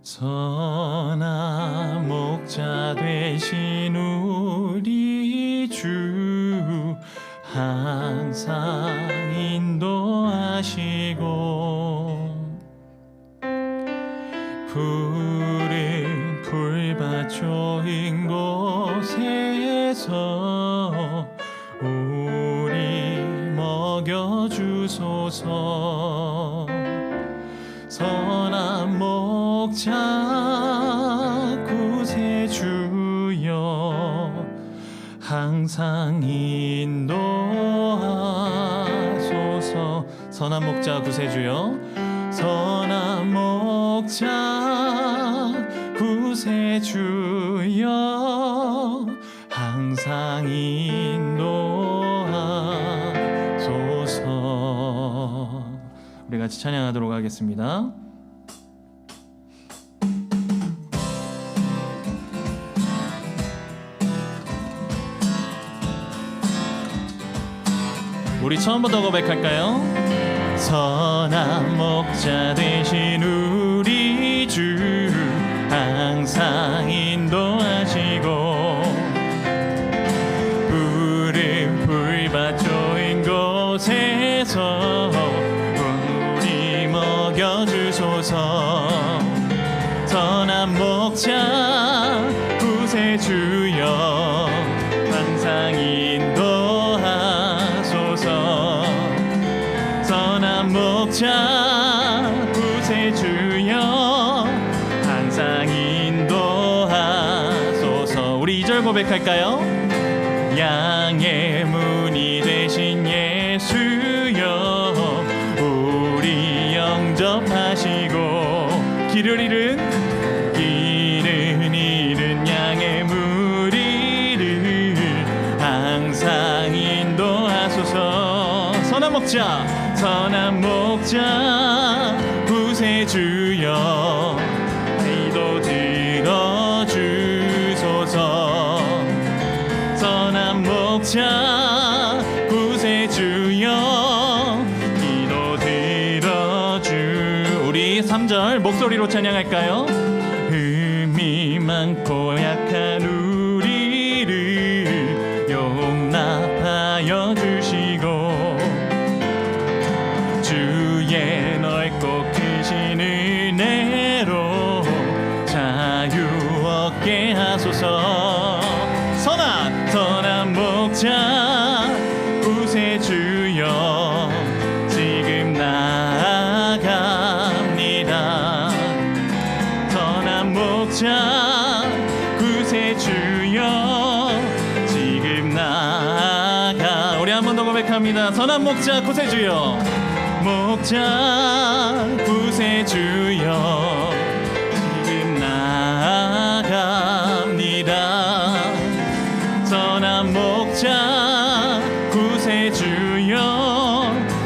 선한 목자 되신 우리 주 항상 인도하시고 푸른 풀밭 좋은 곳에서 우리 먹여주소서. 선한 목자 구세주여 항상 인도하소서. 선한 목자 구세주여, 선한 목자 구세주여 항상 인도하소서. 우리 같이 찬양하도록 하겠습니다. 우리 처음부터 고백할까요? 선한 목자 되신 우리 주 항상 인도하시고 푸른 풀밭 좋은 곳에서 우리 먹여주소서. 선한 목자 구세주여 항상 인도하소서. 선한 목자 구세주여 항상 인도하소서. 우리 2절 고백할까요? 양의 문이 되신 예수여 우리 영접하시고 길을 잃은 양의 무리를 항상 인도하소서. 선한 목자 구세주여 기도 들어주소서. 선한 목자 구세주여 기도 들어주. 우리 3절 목소리로 찬양할까요? 흠이 많고 약한 우리를 용납하여 주시고 주의 넓고 크신 은혜로 자유 얻게 하소서. 선한 목자 구세주여 지금 나아갑니다. 선한 목자 구세주여 지금 나아가. 우리 한 번 더 고백합니다. 선한 목자 구세주여 목자 구세주여 지금 나아갑니다. 선한 목자 구세주여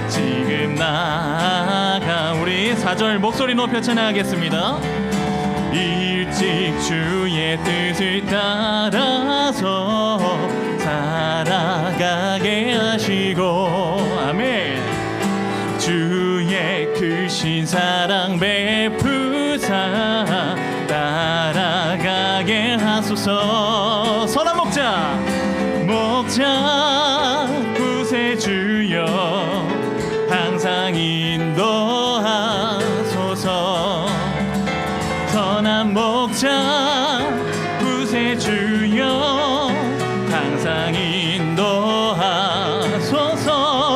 지금 나아가. 우리 4절 목소리 높여 찬양하겠습니다. 일찍 주의 뜻을 따라서 살아가게 하시고 아멘. 주의 크신 사랑 베푸사 따라가게 하소서. 선한 목자 구세주여 항상 인도하소서. 선한 목자 구세주여 항상 인도하소서.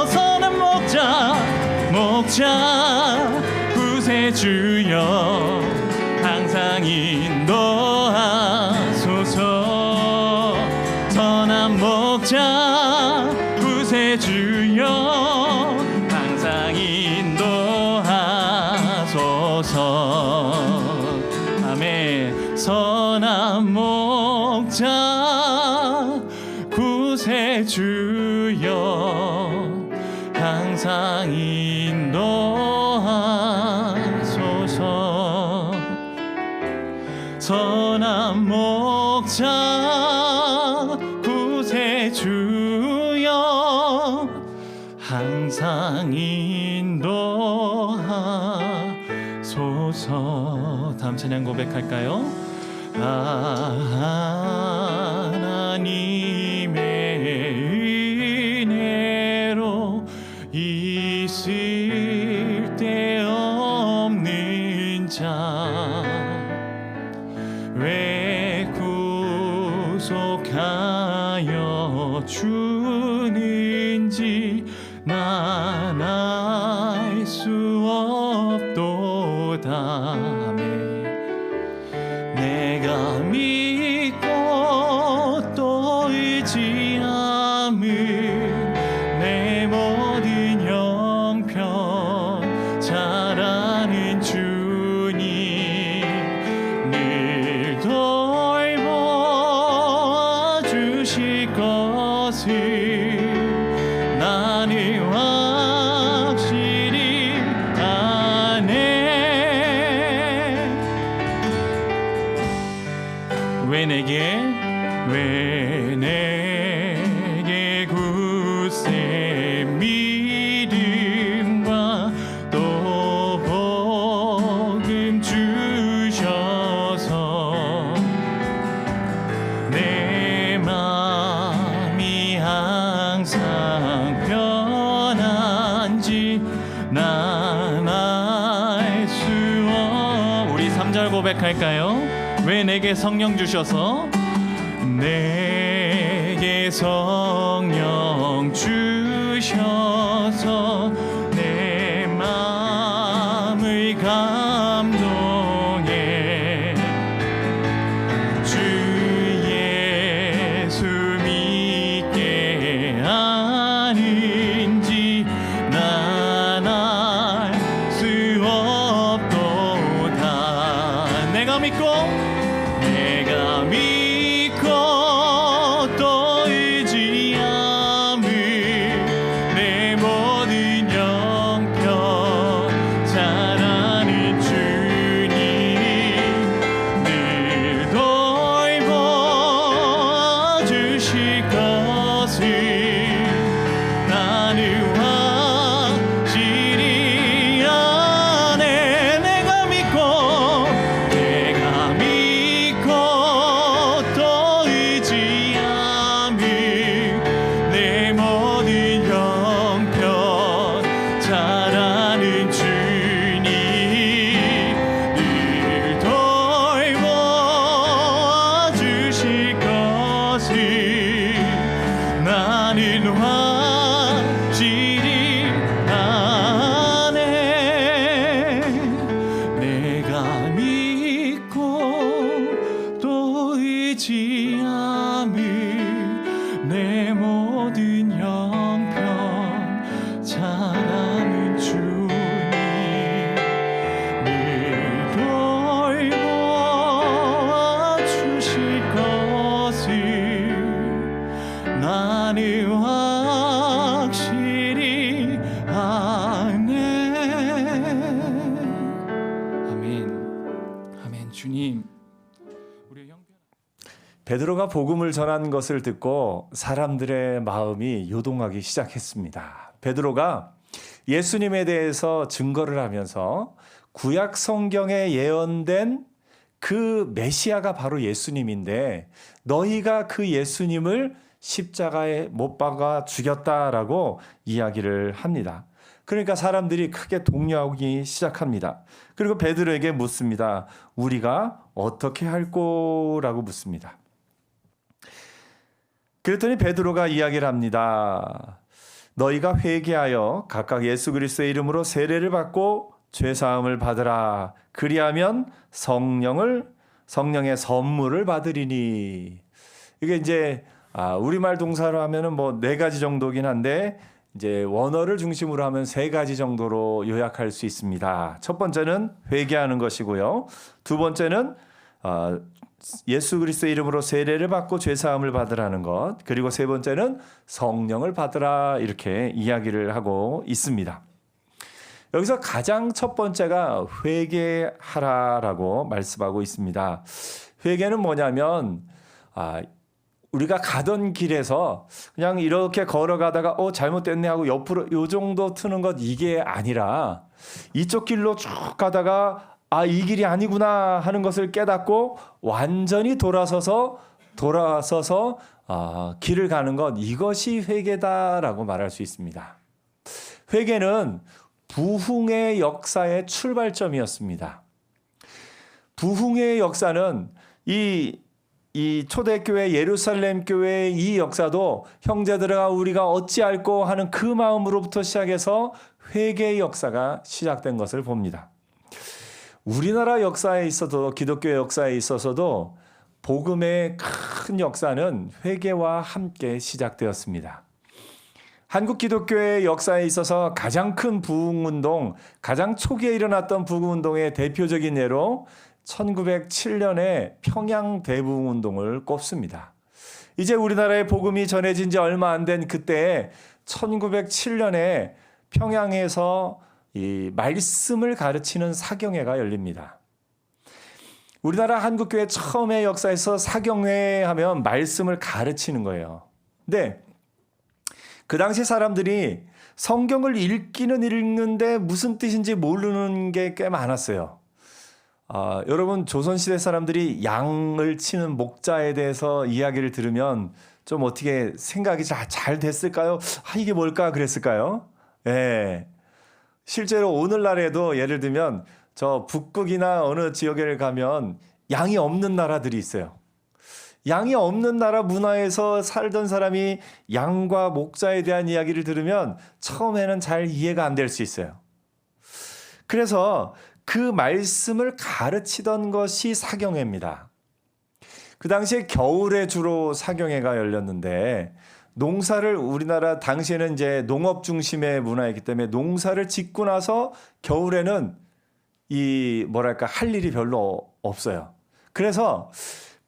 선한 목자 구세주여 항상 인도하소서. 선한 목자 구세주여 항상 인도하소서. 아멘. 선한 목자 구세주여 항상 인도하소서. 선한 목자 구세주여 항상 인도하소서. 다음 찬양 고백할까요? 하나님의 은혜로 있을 데 없는 자 왜 구속하여 주는지 난 알 수 없도다. 내가 믿고 또 의지함은 내 모든 형편 잘 아는 주님 늘 돌봐 주실 것을 나는 확실히 아네. 왜 내게 굳세 믿음과 또 복음 주셔서 내 맘이 항상 편한지 난 알 수 우리 3절 고백할까요? 왜 내게 성령 주셔서 내게 성령 주셔서 내 마음을 감동해 주 예수 믿게 하는지 난 알 수 없도다. 내가 믿고 또 의지함을 내 모든 형편 잘 아는 주님 늘 돌봐 주실 것을 나는 확실히 아네. 내가 믿고 또 의지함을 내 모든 형편 잘 아는 주님 늘 돌봐 주실 것을 나는 확실히 아네. 내가 믿고 또 의지함을 내 모든 형편 잘 아는 주님 늘 돌봐 주실 것을 나는 확실히 아네. 아멘. 주님 우리의 형편 베드로가 복음을 전한 것을 듣고 사람들의 마음이 요동하기 시작했습니다. 베드로가 예수님에 대해서 증거를 하면서 구약 성경에 예언된 그 메시아가 바로 예수님인데 너희가 그 예수님을 십자가에 못 박아 죽였다라고 이야기를 합니다. 그러니까 사람들이 크게 동요하기 시작합니다. 그리고 베드로에게 묻습니다. 우리가 어떻게 할꼬라고 묻습니다. 그랬더니 베드로가 이야기를 합니다. 너희가 회개하여 각각 예수 그리스도의 이름으로 세례를 받고 죄 사함을 받으라. 그리하면 성령의 선물을 받으리니. 이게 이제 우리말 동사로 하면은 뭐 4가지 정도긴 한데 이제 원어를 중심으로 하면 3가지 정도로 요약할 수 있습니다. 첫 번째는 회개하는 것이고요. 두 번째는 예수 그리스도의 이름으로 세례를 받고 죄 사함을 받으라는 것. 그리고 세 번째는 성령을 받으라 이렇게 이야기를 하고 있습니다. 여기서 가장 첫 번째가 회개하라라고 말씀하고 있습니다. 회개는 뭐냐면 우리가 가던 길에서 그냥 이렇게 걸어가다가 잘못됐네 하고 옆으로 요 정도 트는 것 이게 아니라 이쪽 길로 쭉 가다가 아, 이 길이 아니구나 하는 것을 깨닫고 완전히 돌아서서 길을 가는 것, 이것이 회개다라고 말할 수 있습니다. 회개는 부흥의 역사의 출발점이었습니다. 부흥의 역사는 이 초대교회 예루살렘 교회의 이 역사도 형제들아 우리가 어찌할꼬 하는 그 마음으로부터 시작해서 회개의 역사가 시작된 것을 봅니다. 우리나라 역사에 있어도 기독교 역사에 있어서도 복음의 큰 역사는 회개와 함께 시작되었습니다. 한국 기독교의 역사에 있어서 가장 큰 부흥운동, 가장 초기에 일어났던 부흥운동의 대표적인 예로 1907년의 평양 대부흥운동을 꼽습니다. 이제 우리나라에 복음이 전해진 지 얼마 안 된 그때에 1907년에 평양에서 이 말씀을 가르치는 사경회가 열립니다. 우리나라 한국교회 처음의 역사에서 사경회 하면 말씀을 가르치는 거예요. 근데 그 당시 사람들이 성경을 읽기는 읽는데 무슨 뜻인지 모르는 게 꽤 많았어요. 여러분 조선시대 사람들이 양을 치는 목자에 대해서 이야기를 들으면 좀 어떻게 생각이 잘 됐을까요? 이게 뭘까 그랬을까요? 예. 실제로 오늘날에도 예를 들면 저 북극이나 어느 지역에 가면 양이 없는 나라들이 있어요. 양이 없는 나라 문화에서 살던 사람이 양과 목자에 대한 이야기를 들으면 처음에는 잘 이해가 안 될 수 있어요. 그래서 그 말씀을 가르치던 것이 사경회입니다. 그 당시에 겨울에 주로 사경회가 열렸는데 농사를 우리나라 당시에는 이제 농업 중심의 문화이기 때문에 농사를 짓고 나서 겨울에는 할 일이 별로 없어요. 그래서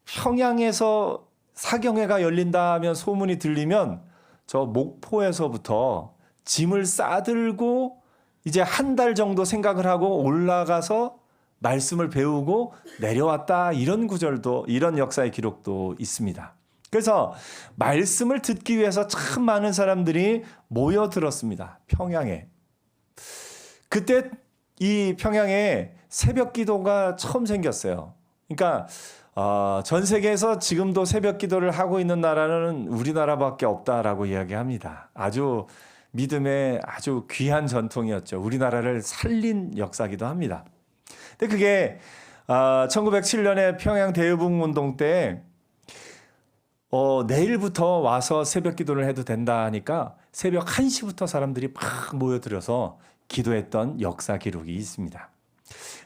평양에서 사경회가 열린다면 소문이 들리면 저 목포에서부터 짐을 싸들고 이제 한 달 정도 생각을 하고 올라가서 말씀을 배우고 내려왔다, 이런 구절도, 이런 역사의 기록도 있습니다. 그래서 말씀을 듣기 위해서 참 많은 사람들이 모여들었습니다. 평양에. 그때 이 평양에 새벽 기도가 처음 생겼어요. 그러니까 전 세계에서 지금도 새벽 기도를 하고 있는 나라는 우리나라밖에 없다라고 이야기합니다. 아주 믿음의 아주 귀한 전통이었죠. 우리나라를 살린 역사기도 합니다. 근데 그게 1907년에 평양 대유붕운동 때 내일부터 와서 새벽 기도를 해도 된다 하니까 새벽 1시부터 사람들이 막 모여들어서 기도했던 역사 기록이 있습니다.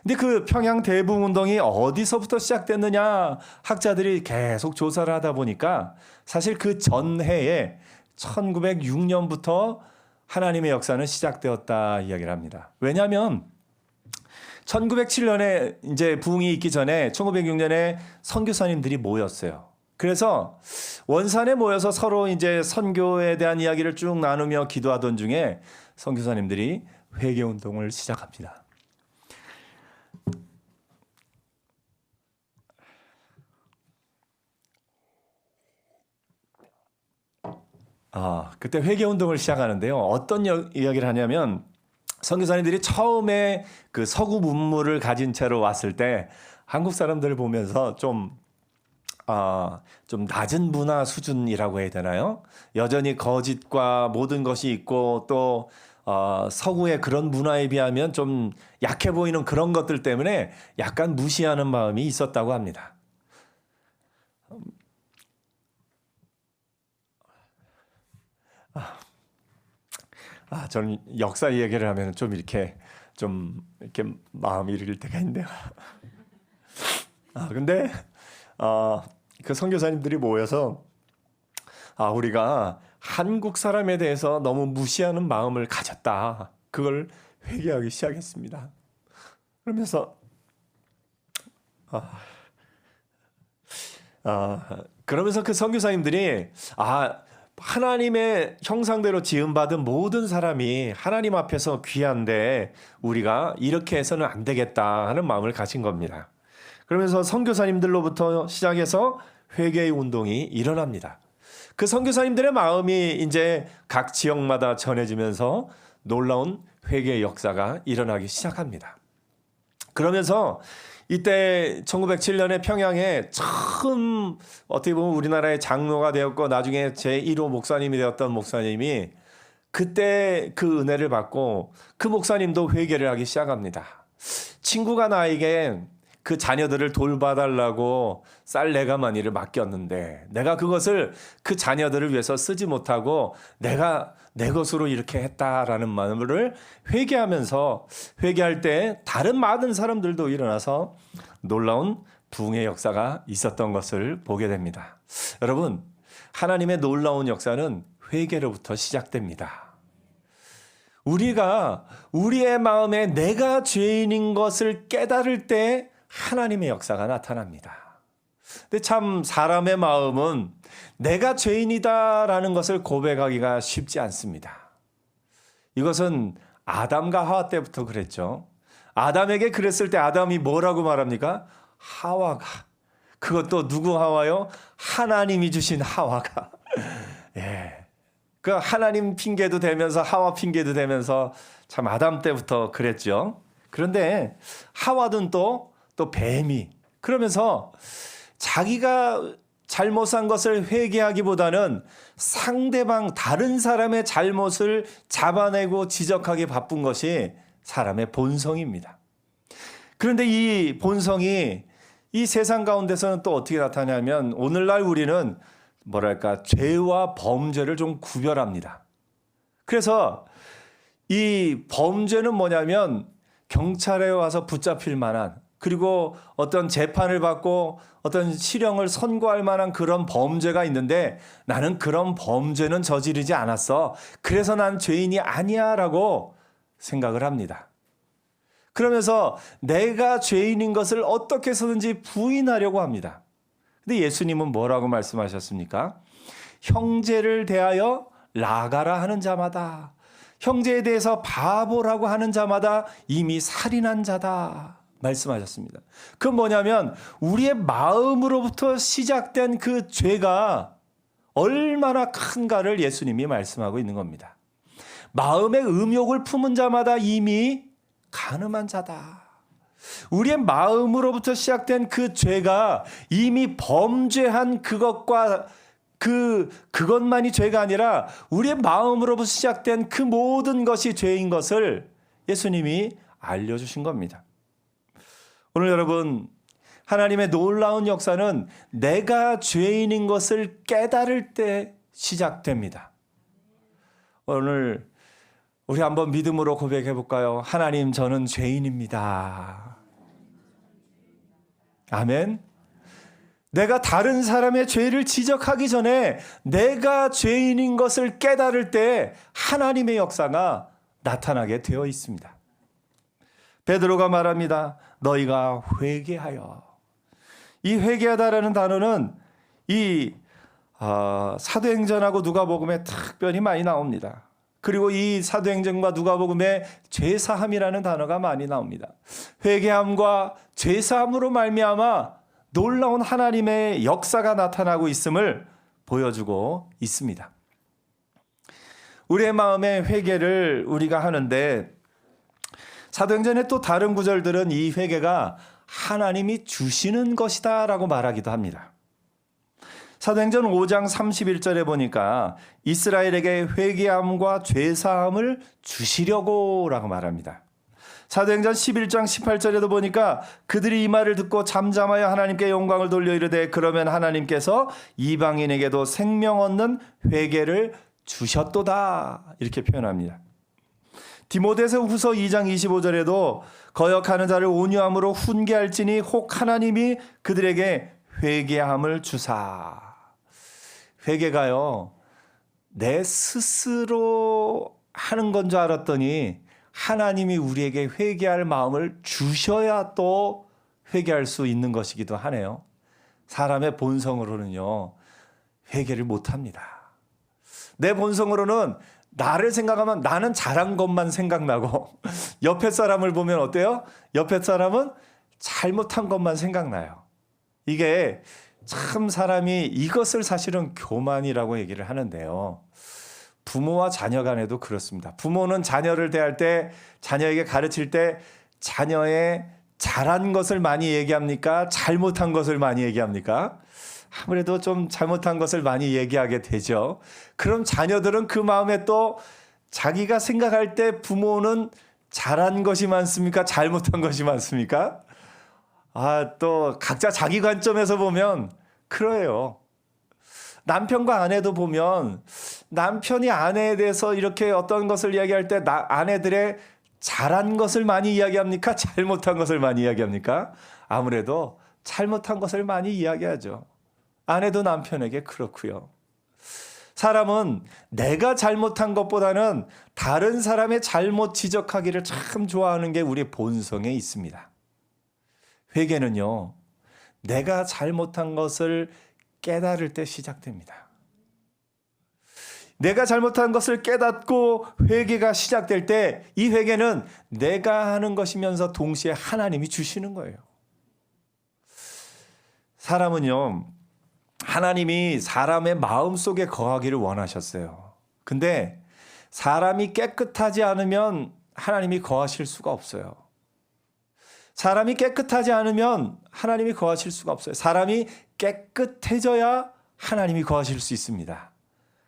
근데 그 평양 대부흥운동이 어디서부터 시작됐느냐, 학자들이 계속 조사를 하다 보니까 사실 그 전해에 1906년부터 하나님의 역사는 시작되었다 이야기를 합니다. 왜냐하면 1907년에 이제 부흥이 있기 전에 1906년에 선교사님들이 모였어요. 그래서 원산에 모여서 서로 이제 선교에 대한 이야기를 쭉 나누며 기도하던 중에 선교사님들이 회개 운동을 시작합니다. 그때 회개 운동을 시작하는데요. 어떤 이야기를 하냐면 선교사님들이 처음에 그 서구 문물을 가진 채로 왔을 때 한국 사람들을 보면서 좀 낮은 문화 수준이라고 해야 되나요? 여전히 거짓과 모든 것이 있고 또 서구의 그런 문화에 비하면 좀 약해 보이는 그런 것들 때문에 약간 무시하는 마음이 있었다고 합니다. 저는 역사 얘기를 하면 좀 이렇게 마음이 이럴 때가 있는데요. 근데 그 선교사님들이 모여서 우리가 한국 사람에 대해서 너무 무시하는 마음을 가졌다. 그걸 회개하기 시작했습니다. 그러면서 그러면서 그 선교사님들이 하나님의 형상대로 지음받은 모든 사람이 하나님 앞에서 귀한데 우리가 이렇게 해서는 안 되겠다 하는 마음을 가진 겁니다. 그러면서 선교사님들로부터 시작해서 회개의 운동이 일어납니다. 그 선교사님들의 마음이 이제 각 지역마다 전해지면서 놀라운 회개의 역사가 일어나기 시작합니다. 그러면서 이때 1907년에 평양에 처음 어떻게 보면 우리나라의 장로가 되었고 나중에 제1호 목사님이 되었던 목사님이 그때 그 은혜를 받고 그 목사님도 회개를 하기 시작합니다. 친구가 나에게 그 자녀들을 돌봐달라고 쌀 4가마니를 맡겼는데 내가 그것을 그 자녀들을 위해서 쓰지 못하고 내가 내 것으로 이렇게 했다라는 마음을 회개하면서 회개할 때 다른 많은 사람들도 일어나서 놀라운 부흥의 역사가 있었던 것을 보게 됩니다. 여러분, 하나님의 놀라운 역사는 회개로부터 시작됩니다. 우리가 우리의 마음에 내가 죄인인 것을 깨달을 때 하나님의 역사가 나타납니다. 근데 참 사람의 마음은 내가 죄인이다라는 것을 고백하기가 쉽지 않습니다. 이것은 아담과 하와 때부터 그랬죠. 아담에게 그랬을 때 아담이 뭐라고 말합니까? 하와가. 그것도 누구 하와요? 하나님이 주신 하와가. 예. 그 하나님 핑계도 대면서 하와 핑계도 대면서 참 아담 때부터 그랬죠. 그런데 하와는 또 뱀이 그러면서 자기가 잘못한 것을 회개하기보다는 상대방 다른 사람의 잘못을 잡아내고 지적하기 바쁜 것이 사람의 본성입니다. 그런데 이 본성이 이 세상 가운데서는 또 어떻게 나타나냐면 오늘날 우리는 뭐랄까 죄와 범죄를 좀 구별합니다. 그래서 이 범죄는 뭐냐면 경찰에 와서 붙잡힐 만한 그리고 어떤 재판을 받고 어떤 실형을 선고할 만한 그런 범죄가 있는데 나는 그런 범죄는 저지르지 않았어. 그래서 난 죄인이 아니야 라고 생각을 합니다. 그러면서 내가 죄인인 것을 어떻게 해서든지 부인하려고 합니다. 근데 예수님은 뭐라고 말씀하셨습니까? 형제를 대하여 라가라 하는 자마다 형제에 대해서 바보라고 하는 자마다 이미 살인한 자다 말씀하셨습니다. 그건 뭐냐면 우리의 마음으로부터 시작된 그 죄가 얼마나 큰가를 예수님이 말씀하고 있는 겁니다. 마음의 음욕을 품은 자마다 이미 간음한 자다. 우리의 마음으로부터 시작된 그 죄가 이미 범죄한 그것과 그것만이 죄가 아니라 우리의 마음으로부터 시작된 그 모든 것이 죄인 것을 예수님이 알려주신 겁니다. 오늘 여러분, 하나님의 놀라운 역사는 내가 죄인인 것을 깨달을 때 시작됩니다. 오늘 우리 한번 믿음으로 고백해 볼까요? 하나님, 저는 죄인입니다. 아멘. 내가 다른 사람의 죄를 지적하기 전에 내가 죄인인 것을 깨달을 때 하나님의 역사가 나타나게 되어 있습니다. 베드로가 말합니다. 너희가 회개하여. 이 회개하다라는 단어는 이 사도행전하고 누가복음에 특별히 많이 나옵니다. 그리고 이 사도행전과 누가복음에 죄사함이라는 단어가 많이 나옵니다. 회개함과 죄사함으로 말미암아 놀라운 하나님의 역사가 나타나고 있음을 보여주고 있습니다. 우리의 마음의 회개를 우리가 하는데 사도행전의 또 다른 구절들은 이 회개가 하나님이 주시는 것이다 라고 말하기도 합니다. 사도행전 5장 31절에 보니까 이스라엘에게 회개함과 죄사함을 주시려고 라고 말합니다. 사도행전 11장 18절에도 보니까 그들이 이 말을 듣고 잠잠하여 하나님께 영광을 돌려 이르되 그러면 하나님께서 이방인에게도 생명 얻는 회개를 주셨도다 이렇게 표현합니다. 디모데서 후서 2장 25절에도 거역하는 자를 온유함으로 훈계할지니 혹 하나님이 그들에게 회개함을 주사. 회개가요 내 스스로 하는 건 줄 알았더니 하나님이 우리에게 회개할 마음을 주셔야 또 회개할 수 있는 것이기도 하네요. 사람의 본성으로는요 회개를 못합니다. 내 본성으로는 나를 생각하면 나는 잘한 것만 생각나고 옆에 사람을 보면 어때요? 옆에 사람은 잘못한 것만 생각나요. 이게 참 사람이 이것을 사실은 교만이라고 얘기를 하는데요. 부모와 자녀 간에도 그렇습니다. 부모는 자녀를 대할 때 자녀에게 가르칠 때 자녀의 잘한 것을 많이 얘기합니까? 잘못한 것을 많이 얘기합니까? 아무래도 좀 잘못한 것을 많이 얘기하게 되죠. 그럼 자녀들은 그 마음에 또 자기가 생각할 때 부모는 잘한 것이 많습니까? 잘못한 것이 많습니까? 또 각자 자기 관점에서 보면 그래요. 남편과 아내도 보면 남편이 아내에 대해서 이렇게 어떤 것을 이야기할 때 아내들의 잘한 것을 많이 이야기합니까? 잘못한 것을 많이 이야기합니까? 아무래도 잘못한 것을 많이 이야기하죠. 아내도 남편에게 그렇고요. 사람은 내가 잘못한 것보다는 다른 사람의 잘못 지적하기를 참 좋아하는 게 우리 본성에 있습니다. 회개는요, 내가 잘못한 것을 깨달을 때 시작됩니다. 내가 잘못한 것을 깨닫고 회개가 시작될 때 이 회개는 내가 하는 것이면서 동시에 하나님이 주시는 거예요. 사람은요, 하나님이 사람의 마음속에 거하기를 원하셨어요. 근데 사람이 깨끗하지 않으면 하나님이 거하실 수가 없어요. 사람이 깨끗하지 않으면 하나님이 거하실 수가 없어요. 사람이 깨끗해져야 하나님이 거하실 수 있습니다.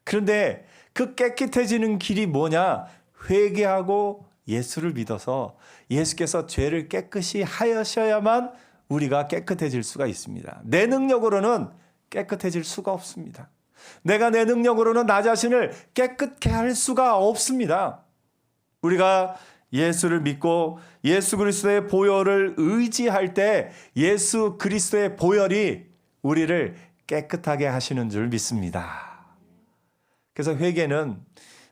그런데 그 깨끗해지는 길이 뭐냐? 회개하고 예수를 믿어서 예수께서 죄를 깨끗이 하셔야만 우리가 깨끗해질 수가 있습니다. 내 능력으로는 깨끗해질 수가 없습니다. 내가 내 능력으로는 나 자신을 깨끗게 할 수가 없습니다. 우리가 예수를 믿고 예수 그리스도의 보혈을 의지할 때 예수 그리스도의 보혈이 우리를 깨끗하게 하시는 줄 믿습니다. 그래서 회개는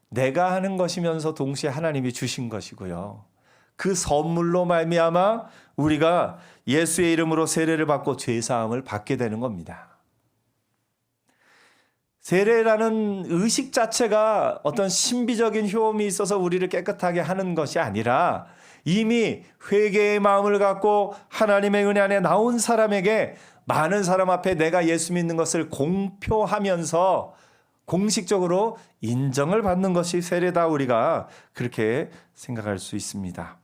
내가 하는 것이면서 동시에 하나님이 주신 것이고요. 그 선물로 말미암아 우리가 예수의 이름으로 세례를 받고 죄 사함을 받게 되는 겁니다. 세례라는 의식 자체가 어떤 신비적인 효험이 있어서 우리를 깨끗하게 하는 것이 아니라 이미 회개의 마음을 갖고 하나님의 은혜 안에 나온 사람에게 많은 사람 앞에 내가 예수 믿는 것을 공표하면서 공식적으로 인정을 받는 것이 세례다, 우리가 그렇게 생각할 수 있습니다.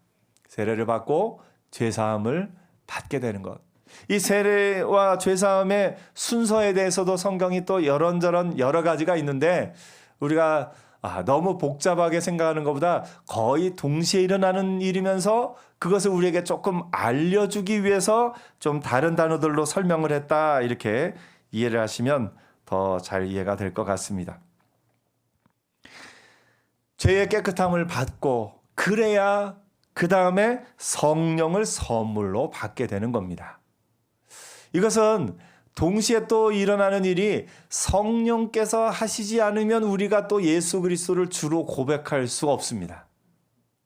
세례를 받고 죄사함을 받게 되는 것. 이 세례와 죄사함의 순서에 대해서도 성경이 또 이런저런 여러 가지가 있는데 우리가 너무 복잡하게 생각하는 것보다 거의 동시에 일어나는 일이면서 그것을 우리에게 조금 알려주기 위해서 좀 다른 단어들로 설명을 했다, 이렇게 이해를 하시면 더 잘 이해가 될 것 같습니다. 죄의 깨끗함을 받고 그래야 그 다음에 성령을 선물로 받게 되는 겁니다. 이것은 동시에 또 일어나는 일이 성령께서 하시지 않으면 우리가 또 예수 그리스도를 주로 고백할 수가 없습니다.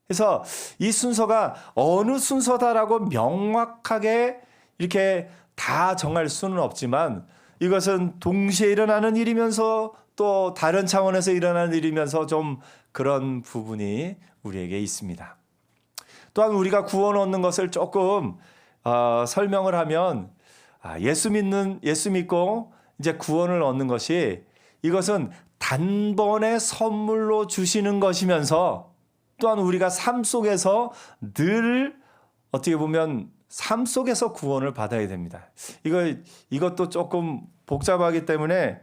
그래서 이 순서가 어느 순서다라고 명확하게 이렇게 다 정할 수는 없지만 이것은 동시에 일어나는 일이면서 또 다른 차원에서 일어나는 일이면서 좀 그런 부분이 우리에게 있습니다. 또한 우리가 구원 얻는 것을 조금 설명을 하면 예수 믿고 이제 구원을 얻는 것이 이것은 단번에 선물로 주시는 것이면서 또한 우리가 삶 속에서 늘 어떻게 보면 삶 속에서 구원을 받아야 됩니다. 이것도 조금 복잡하기 때문에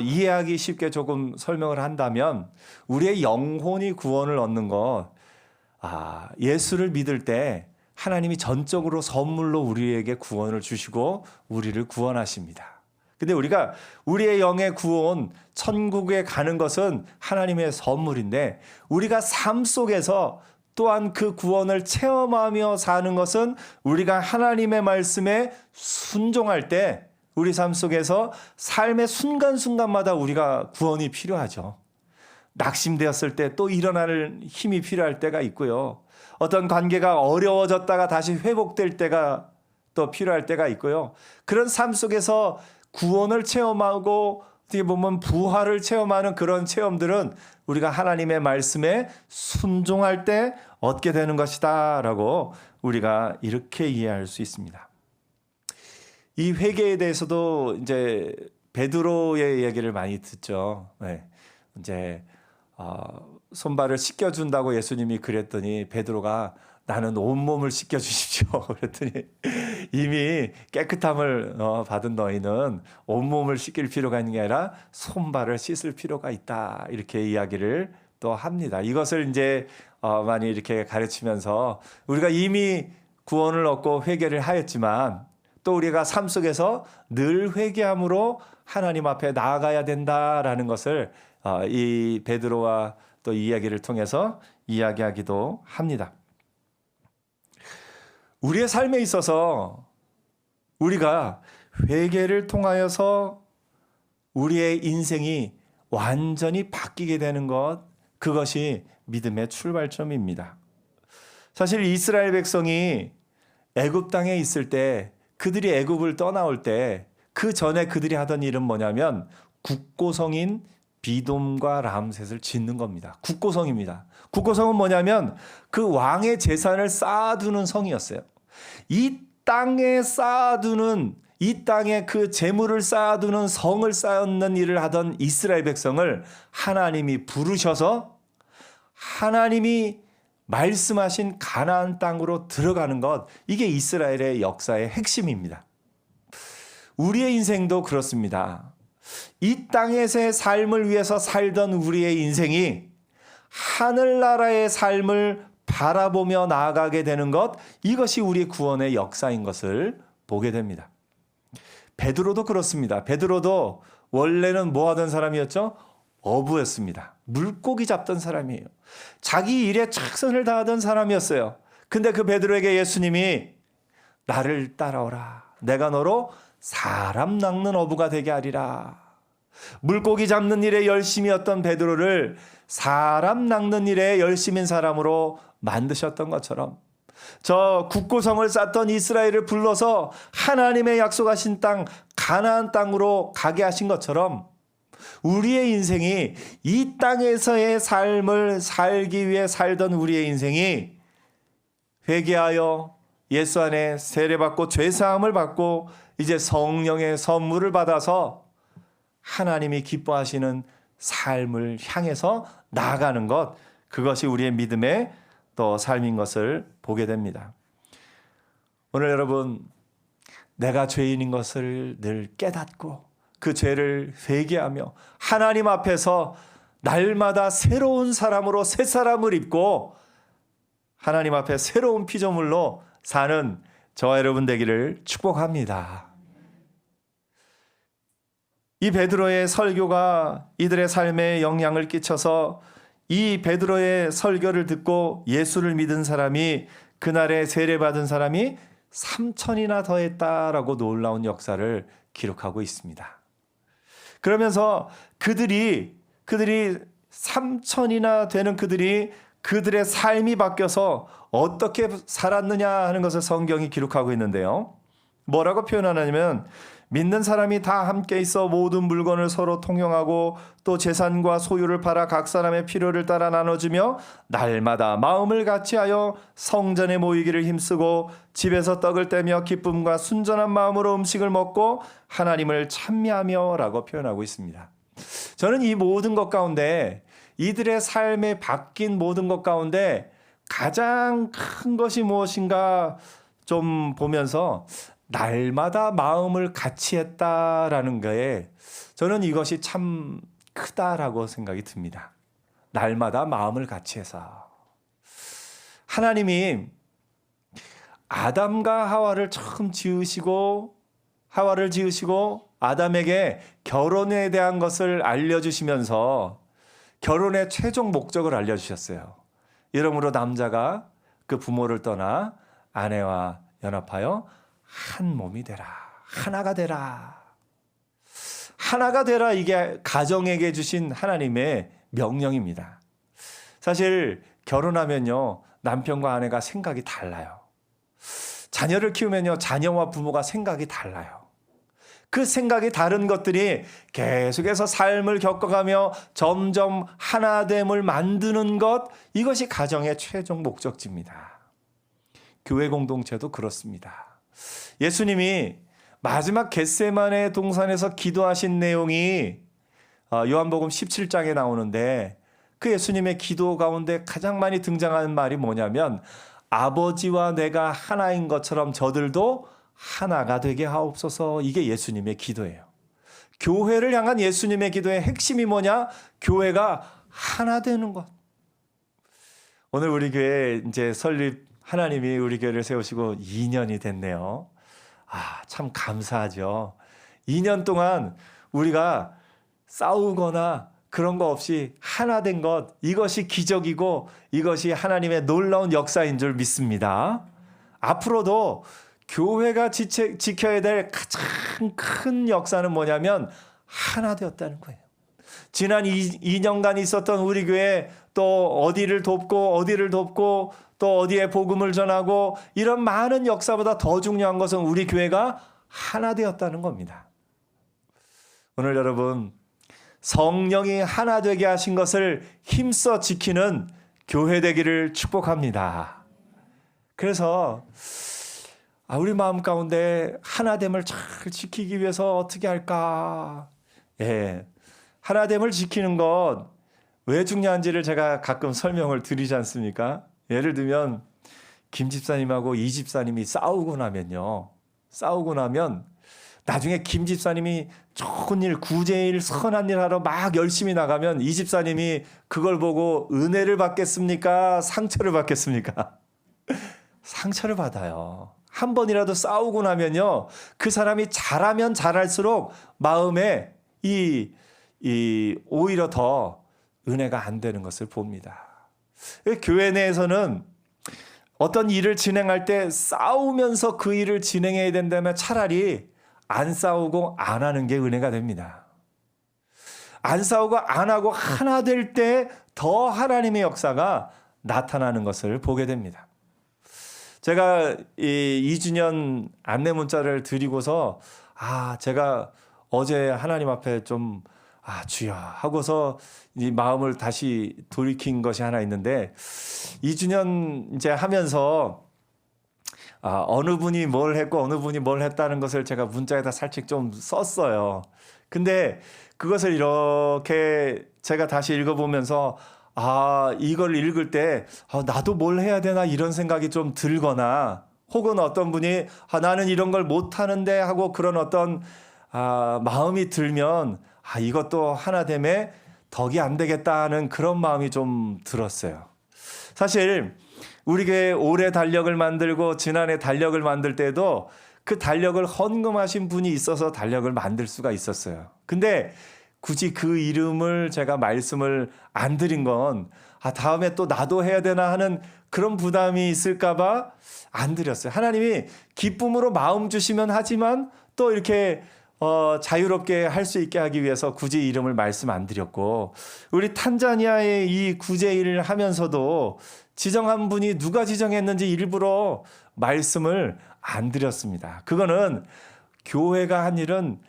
이해하기 쉽게 조금 설명을 한다면 우리의 영혼이 구원을 얻는 것, 예수를 믿을 때 하나님이 전적으로 선물로 우리에게 구원을 주시고 우리를 구원하십니다. 근데 우리가 우리의 영의 구원, 천국에 가는 것은 하나님의 선물인데 우리가 삶 속에서 또한 그 구원을 체험하며 사는 것은 우리가 하나님의 말씀에 순종할 때 우리 삶 속에서 삶의 순간순간마다 우리가 구원이 필요하죠. 낙심되었을 때 또 일어나는 힘이 필요할 때가 있고요. 어떤 관계가 어려워졌다가 다시 회복될 때가 또 필요할 때가 있고요. 그런 삶 속에서 구원을 체험하고 어떻게 보면 부활을 체험하는 그런 체험들은 우리가 하나님의 말씀에 순종할 때 얻게 되는 것이다 라고 우리가 이렇게 이해할 수 있습니다. 이 회개에 대해서도 이제 베드로의 얘기를 많이 듣죠. 네. 이제 손발을 씻겨준다고 예수님이 그랬더니 베드로가 나는 온몸을 씻겨주십시오. 그랬더니 이미 깨끗함을 받은 너희는 온몸을 씻길 필요가 있는 게 아니라 손발을 씻을 필요가 있다. 이렇게 이야기를 또 합니다. 이것을 이제 많이 이렇게 가르치면서 우리가 이미 구원을 얻고 회개를 하였지만 또 우리가 삶 속에서 늘 회개함으로 하나님 앞에 나아가야 된다라는 것을 이 베드로와 또 이 이야기를 통해서 이야기하기도 합니다. 우리의 삶에 있어서 우리가 회개를 통하여서 우리의 인생이 완전히 바뀌게 되는 것, 그것이 믿음의 출발점입니다. 사실 이스라엘 백성이 애굽 땅에 있을 때, 그들이 애굽을 떠나올 때 그 전에 그들이 하던 일은 뭐냐면 국고성인 비돔과 람셋을 짓는 겁니다. 국고성입니다. 국고성은 뭐냐면 그 왕의 재산을 쌓아두는 성이었어요. 이 땅에 쌓아두는, 이 땅에 그 재물을 쌓아두는 성을 쌓는 일을 하던 이스라엘 백성을 하나님이 부르셔서 하나님이 말씀하신 가나안 땅으로 들어가는 것, 이게 이스라엘의 역사의 핵심입니다. 우리의 인생도 그렇습니다. 이 땅에서의 삶을 위해서 살던 우리의 인생이 하늘나라의 삶을 바라보며 나아가게 되는 것, 이것이 우리 구원의 역사인 것을 보게 됩니다. 베드로도 그렇습니다. 베드로도 원래는 뭐 하던 사람이었죠? 어부였습니다. 물고기 잡던 사람이에요. 자기 일에 최선을 다하던 사람이었어요. 근데 그 베드로에게 예수님이 나를 따라오라. 내가 너로 사람 낚는 어부가 되게 하리라. 물고기 잡는 일에 열심이었던 베드로를 사람 낚는 일에 열심인 사람으로 만드셨던 것처럼 저 국고성을 쌓던 이스라엘을 불러서 하나님의 약속하신 땅 가나안 땅으로 가게 하신 것처럼 우리의 인생이 이 땅에서의 삶을 살기 위해 살던 우리의 인생이 회개하여 예수 안에 세례받고 죄사함을 받고 이제 성령의 선물을 받아서 하나님이 기뻐하시는 삶을 향해서 나아가는 것, 그것이 우리의 믿음의 또 삶인 것을 보게 됩니다. 오늘 여러분, 내가 죄인인 것을 늘 깨닫고 그 죄를 회개하며 하나님 앞에서 날마다 새로운 사람으로 새 사람을 입고 하나님 앞에 새로운 피조물로 사는 저와 여러분 되기를 축복합니다. 이 베드로의 설교가 이들의 삶에 영향을 끼쳐서 이 베드로의 설교를 듣고 예수를 믿은 사람이, 그날에 세례받은 사람이 3천이나 더했다라고 놀라운 역사를 기록하고 있습니다. 그러면서 그들이 3천이나 되는 그들의 삶이 바뀌어서 어떻게 살았느냐 하는 것을 성경이 기록하고 있는데요. 뭐라고 표현하냐면 믿는 사람이 다 함께 있어 모든 물건을 서로 통용하고 또 재산과 소유를 팔아 각 사람의 필요를 따라 나눠주며 날마다 마음을 같이하여 성전에 모이기를 힘쓰고 집에서 떡을 떼며 기쁨과 순전한 마음으로 음식을 먹고 하나님을 찬미하며 라고 표현하고 있습니다. 저는 이 모든 것 가운데, 이들의 삶에 바뀐 모든 것 가운데 가장 큰 것이 무엇인가 좀 보면서 날마다 마음을 같이 했다라는 거에 저는 이것이 참 크다라고 생각이 듭니다. 날마다 마음을 같이 해서 하나님이 아담과 하와를 처음 하와를 지으시고 아담에게 결혼에 대한 것을 알려주시면서 결혼의 최종 목적을 알려주셨어요. 이러므로 남자가 그 부모를 떠나 아내와 연합하여 한 몸이 되라. 하나가 되라. 하나가 되라. 이게 가정에게 주신 하나님의 명령입니다. 사실 결혼하면요, 남편과 아내가 생각이 달라요. 자녀를 키우면요, 자녀와 부모가 생각이 달라요. 그 생각이 다른 것들이 계속해서 삶을 겪어가며 점점 하나됨을 만드는 것, 이것이 가정의 최종 목적지입니다. 교회 공동체도 그렇습니다. 예수님이 마지막 겟세마네 동산에서 기도하신 내용이 요한복음 17장에 나오는데 그 예수님의 기도 가운데 가장 많이 등장하는 말이 뭐냐면 아버지와 내가 하나인 것처럼 저들도 하나가 되게 하옵소서. 이게 예수님의 기도예요. 교회를 향한 예수님의 기도의 핵심이 뭐냐? 교회가 하나 되는 것. 오늘 우리 교회 이제 설립 하나님이 우리 교회를 세우시고 2년이 됐네요. 참 감사하죠. 2년 동안 우리가 싸우거나 그런 거 없이 하나 된 것, 이것이 기적이고 이것이 하나님의 놀라운 역사인 줄 믿습니다. 앞으로도 교회가 지켜야 될 가장 큰 역사는 뭐냐면 하나 되었다는 거예요. 지난 2년간 있었던 우리 교회, 또 어디를 돕고 또 어디에 복음을 전하고 이런 많은 역사보다 더 중요한 것은 우리 교회가 하나 되었다는 겁니다. 오늘 여러분, 성령이 하나 되게 하신 것을 힘써 지키는 교회 되기를 축복합니다. 그래서 우리 마음 가운데 하나됨을 잘 지키기 위해서 어떻게 할까? 하나됨을 지키는 것 왜 중요한지를 제가 가끔 설명을 드리지 않습니까? 예를 들면 김 집사님하고 이 집사님이 싸우고 나면 나중에 김 집사님이 좋은 일, 구제일, 선한 일 하러 막 열심히 나가면 이 집사님이 그걸 보고 은혜를 받겠습니까? 상처를 받겠습니까? 상처를 받아요. 한 번이라도 싸우고 나면요, 그 사람이 잘하면 잘할수록 마음에 오히려 더 은혜가 안 되는 것을 봅니다. 교회 내에서는 어떤 일을 진행할 때 싸우면서 그 일을 진행해야 된다면 차라리 안 싸우고 안 하는 게 은혜가 됩니다. 안 싸우고 안 하고 하나 될 때 더 하나님의 역사가 나타나는 것을 보게 됩니다. 제가 이 2주년 안내 문자를 드리고서 제가 어제 하나님 앞에 좀 주여 하고서 이 마음을 다시 돌이킨 것이 하나 있는데, 2주년 이제 하면서 어느 분이 뭘 했고 어느 분이 뭘 했다는 것을 제가 문자에다 살짝 좀 썼어요. 근데 그것을 이렇게 제가 다시 읽어보면서 이걸 읽을 때 나도 뭘 해야 되나 이런 생각이 좀 들거나, 혹은 어떤 분이 나는 이런 걸 못하는데 하고 그런 어떤 마음이 들면 이것도 하나됨에 덕이 안 되겠다는 그런 마음이 좀 들었어요. 사실 우리 교회 올해 달력을 만들고 지난해 달력을 만들 때도 그 달력을 헌금하신 분이 있어서 달력을 만들 수가 있었어요. 근데 굳이 그 이름을 제가 말씀을 안 드린 건 다음에 또 나도 해야 되나 하는 그런 부담이 있을까 봐 안 드렸어요. 하나님이 기쁨으로 마음 주시면 하지만 또 이렇게 자유롭게 할 수 있게 하기 위해서 굳이 이름을 말씀 안 드렸고, 우리 탄자니아의 이 구제일을 하면서도 지정한 분이 누가 지정했는지 일부러 말씀을 안 드렸습니다. 그거는 교회가 한 일은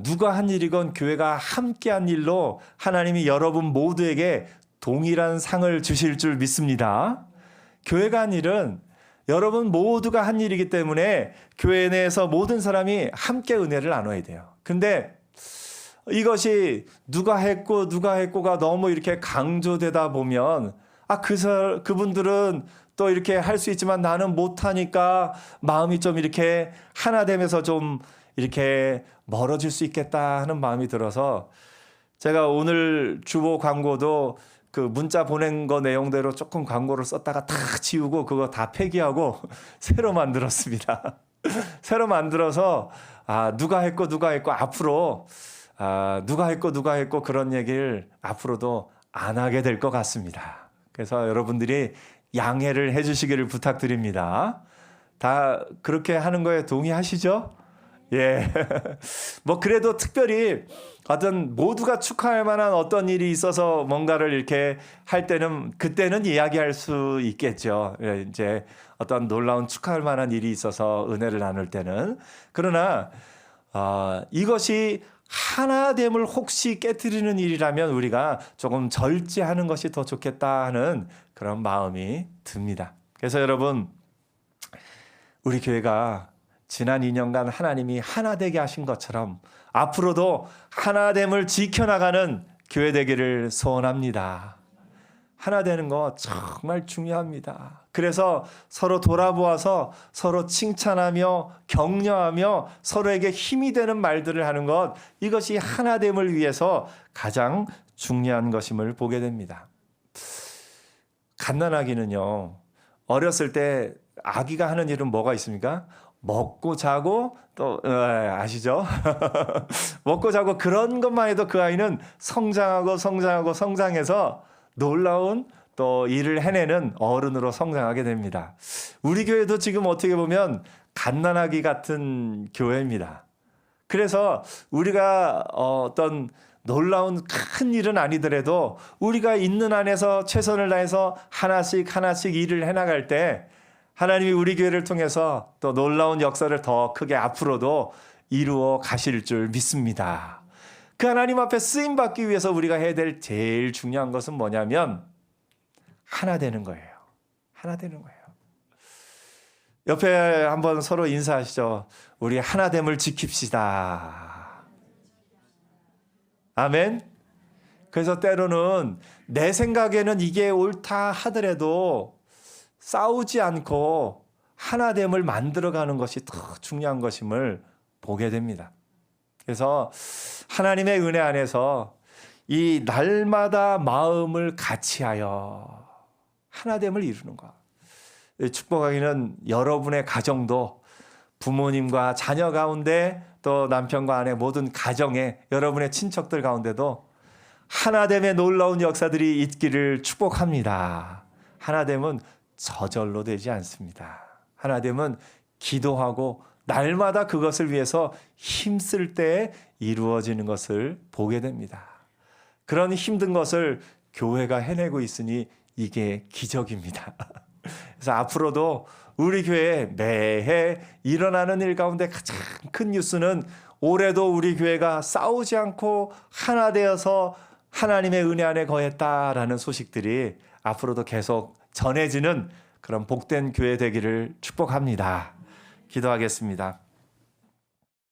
누가 한 일이건 교회가 함께 한 일로 하나님이 여러분 모두에게 동일한 상을 주실 줄 믿습니다. 교회가 한 일은 여러분 모두가 한 일이기 때문에 교회 내에서 모든 사람이 함께 은혜를 나눠야 돼요. 근데 이것이 누가 했고가 너무 이렇게 강조되다 보면 그분들은 또 이렇게 할 수 있지만 나는 못하니까 마음이 좀 이렇게 하나 되면서 좀 이렇게 멀어질 수 있겠다 하는 마음이 들어서, 제가 오늘 주보 광고도 그 문자 보낸 거 내용대로 조금 광고를 썼다가 다 지우고 그거 다 폐기하고 새로 만들었습니다. 새로 만들어서 누가 했고 앞으로 누가 했고 그런 얘기를 앞으로도 안 하게 될 것 같습니다. 그래서 여러분들이 양해를 해주시기를 부탁드립니다. 다 그렇게 하는 거에 동의하시죠? 예. 그래도 특별히 어떤 모두가 축하할 만한 어떤 일이 있어서 뭔가를 이렇게 할 때는 그때는 이야기할 수 있겠죠. 예, 이제 어떤 놀라운 축하할 만한 일이 있어서 은혜를 나눌 때는. 그러나 이것이 하나됨을 혹시 깨트리는 일이라면 우리가 조금 절제하는 것이 더 좋겠다 하는 그런 마음이 듭니다. 그래서 여러분, 우리 교회가 지난 2년간 하나님이 하나 되게 하신 것처럼 앞으로도 하나됨을 지켜나가는 교회 되기를 소원합니다. 하나 되는 거 정말 중요합니다. 그래서 서로 돌아보아서 서로 칭찬하며 격려하며 서로에게 힘이 되는 말들을 하는 것, 이것이 하나됨을 위해서 가장 중요한 것임을 보게 됩니다. 갓난아기는요, 어렸을 때 아기가 하는 일은 뭐가 있습니까? 먹고 자고 또 아시죠? 먹고 자고 그런 것만 해도 그 아이는 성장해서 놀라운 또 일을 해내는 어른으로 성장하게 됩니다. 우리 교회도 지금 어떻게 보면 갓난아기 같은 교회입니다. 그래서 우리가 어떤 놀라운 큰 일은 아니더라도 우리가 있는 안에서 최선을 다해서 하나씩 일을 해나갈 때 하나님이 우리 교회를 통해서 또 놀라운 역사를 더 크게 앞으로도 이루어 가실 줄 믿습니다. 그 하나님 앞에 쓰임 받기 위해서 우리가 해야 될 제일 중요한 것은 뭐냐면 하나 되는 거예요. 하나 되는 거예요. 옆에 한번 서로 인사하시죠. 우리 하나됨을 지킵시다. 아멘. 그래서 때로는 내 생각에는 이게 옳다 하더라도 싸우지 않고 하나됨을 만들어가는 것이 더 중요한 것임을 보게 됩니다. 그래서 하나님의 은혜 안에서 이 날마다 마음을 같이하여 하나됨을 이루는 것. 축복하기는 여러분의 가정도 부모님과 자녀 가운데 또 남편과 아내 모든 가정에 여러분의 친척들 가운데도 하나됨의 놀라운 역사들이 있기를 축복합니다. 하나됨은 저절로 되지 않습니다. 하나됨은 기도하고 날마다 그것을 위해서 힘쓸 때 이루어지는 것을 보게 됩니다. 그런 힘든 것을 교회가 해내고 있으니 이게 기적입니다. 그래서 앞으로도 우리 교회에 매해 일어나는 일 가운데 가장 큰 뉴스는 올해도 우리 교회가 싸우지 않고 하나 되어서 하나님의 은혜 안에 거했다라는 소식들이 앞으로도 계속 전해지는 그런 복된 교회 되기를 축복합니다. 기도하겠습니다.